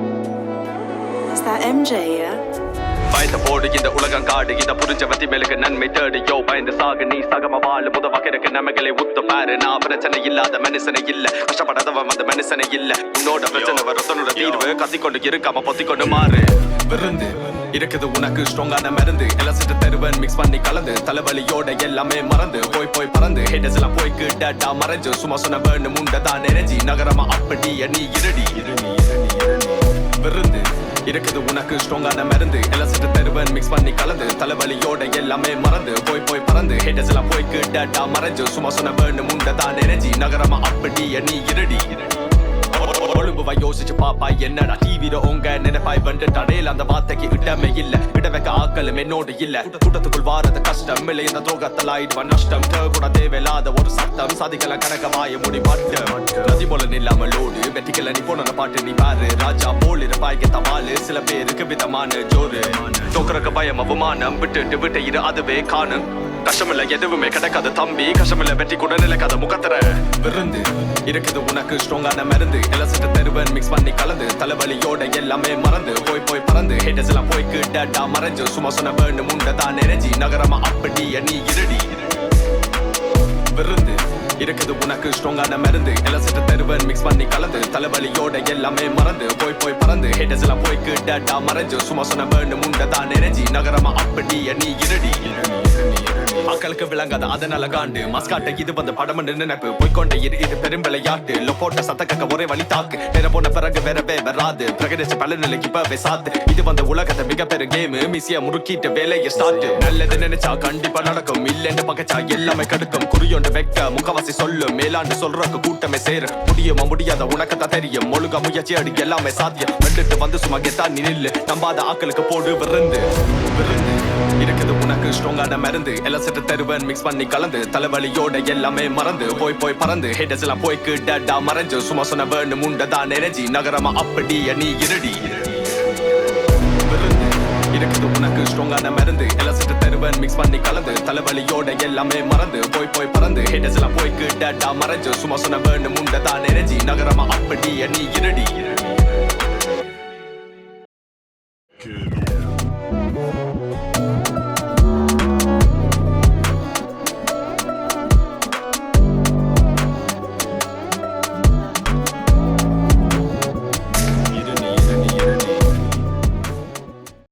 Is that MJ, yeah? பயந்த போடு இந்த உலகம் காடு இத புரிஞ்ச வத்தி மேலுக்கு நன்மை தேடு யோ பயந்து சாகு நீ சகம வாழ முதவகிருக்கு நமைகளை உத்து பாரு நான் பிரச்சனை இல்லாத மனுஷனை இல்ல கஷ்டப்படாதவன் அந்த மனுஷனை இல்ல உன்னோட பிரச்சனை வரத்தனோட தீர்வு கத்திக்கொண்டு இருக்காம பொத்திக்கொண்டு மாறு விருந்து இருக்குது உனக்கு ஸ்ட்ராங்கான மருந்து எல்லாம் சிட்டு தருவன் மிக்ஸ் பண்ணி கலந்து தலைவலியோட எல்லாமே மறந்து போய் பறந்து ஹேட்டர்ஸ் எல்லாம் போய் கிட்டா மறைஞ்சு சும்மா சொன்ன வேணும் உண்டதான் நெறஞ்சி நகரமா அப்படி நீ இருடி விருந்து இருக்குது உனக்கு ஸ்ட்ராங்கான மருந்து எல்லாம் சிட்டு தருவன் மிக்ஸ் பண்ணி கலந்து தலைவலியோட எல்லாமே மறந்து போய் பறந்து ஹேட்டர்ஸ் எல்லாம் போய் கிட்டா மறைஞ்சு சும்மா சொன்ன வேணும் உண்டதான் நெறஞ்சி நகரமா அப்படி நீ இருடி ஒழுங்குவா யோசிச்சு பாப்பா என்னடா டிவில உங்க நினைப்பாய் வந்து தடையில அந்த வார்த்தைக்கு இடமே இல்ல இட வைக்க ஆக்களும் என்னோடு இல்ல கூட்டத்துக்குள் வாரது கஷ்டம் இல்லை இந்த துரோகத்தலாயிடுவா நஷ்டம் கூட தேவையில்லாத ஒரு சட்டம் சாதிக்கல கணக்க வாய முடி மாட்டேன் நதி போல நில்லாமலோடு வெட்டிக்கல நீ போன பாட்டு நீ பாரு ராஜா போல் இருப்பாய்க்கு தவாலு சில பேருக்கு விதமான ஜோரு தோக்குறக்கு பயம் அவமானம் விட்டு இரு அதுவே காணும் கஷ்டமில்ல எதுவுமே கிடைக்காது தம்பி கஷ்டமில்ல வெற்றி கூட நிலைக்காத முகத்தர விருந்து இருக்குது உனக்கு ஸ்ட்ராங்கான மருந்து எல்லாம் சிட்டு தருவன் மிக்ஸ் பண்ணி கலந்து தலைவலியோட எல்லாமே மறந்து போய் பறந்து ஹேட்டர்ஸ் எல்லாம் போய் கிட்டா மறைஞ்சு சும்மா சொன்ன வேணும் உண்டதான் நெறஞ்சி நகரமா அப்படி நீ இருடி விருந்து இருக்குது உனக்கு ஸ்ட்ராங்கான மருந்து எல்லாம் சிட்டு தருவன் மிக்ஸ் பண்ணி கலந்து தலைவலியோட எல்லாமே மறந்து போய் பறந்து ஹேட்டர்ஸ் எல்லாம் போய் கிட்டா மறைஞ்சு சும்மா சொன்ன வேணும் உண்டதான் நெறஞ்சி நகரமா அப்படி நீ இருடி மக்களுக்கு விளங்காத அதனால காண்டு மஸ்காட்ட இது வந்து படம் நினைப்பு போய்கொண்ட இது பெரும் விளையாட்டு போட்ட சத்த கக்க ஒரே வழி தாக்கு நேர போன பிறகு வேறவே வராது பிரகடிச்ச பல நிலைக்கு இப்பவே சாத்து இது வந்து உலகத்தை மிக பெரும் கேமு மிசியா முறுக்கிட்டு வேலையை ஸ்டார்ட் நல்லது நினைச்சா கண்டிப்பா நடக்கும் இல்லன்னு பக்கச்சா எல்லாமே கடுக்கும் குறியொண்டு வைக்க முகவாசி சொல்லும் மேலாண்டு சொல்றக்கு கூட்டமே சேரு முடியாத உனக்குத்தான் தெரியும் ஒழுங்கா முயற்சி அடி எல்லாமே சாத்தியம் வெண்டுட்டு வந்து சும்மா கெத்தா நில்லு நம்பாத ஆக்களுக்கு போடு விருந்து இருக்குது உனக்கு ஸ்ட்ராங்கான மருந்து எல்லாம் சிட்டு தருவன் மிக்ஸ் பண்ணி கலந்து தலைவலியோட எல்லாமே மறந்து போய் பறந்து ஹேட்டர்ஸ் எல்லாம் போய் கிட்டா மறைஞ்சு சும்மா சொன்ன வேணும் உண்டதான் நெறஞ்சி நகரமா அப்படி நீ இருடி இருக்குது உனக்கு ஸ்ட்ராங்கான மருந்து எல்லாம் சிட்டு தருவன் மிக்ஸ் பண்ணி கலந்து தலைவலியோட எல்லாமே மறந்து போய் பறந்து ஹேட்டர்ஸ் எல்லாம் போய் கிட்டா மறைஞ்சு சும்மா சொன்ன வேணும் உண்டதான் நெறஞ்சி நகரமா அப்படி நீ இருடி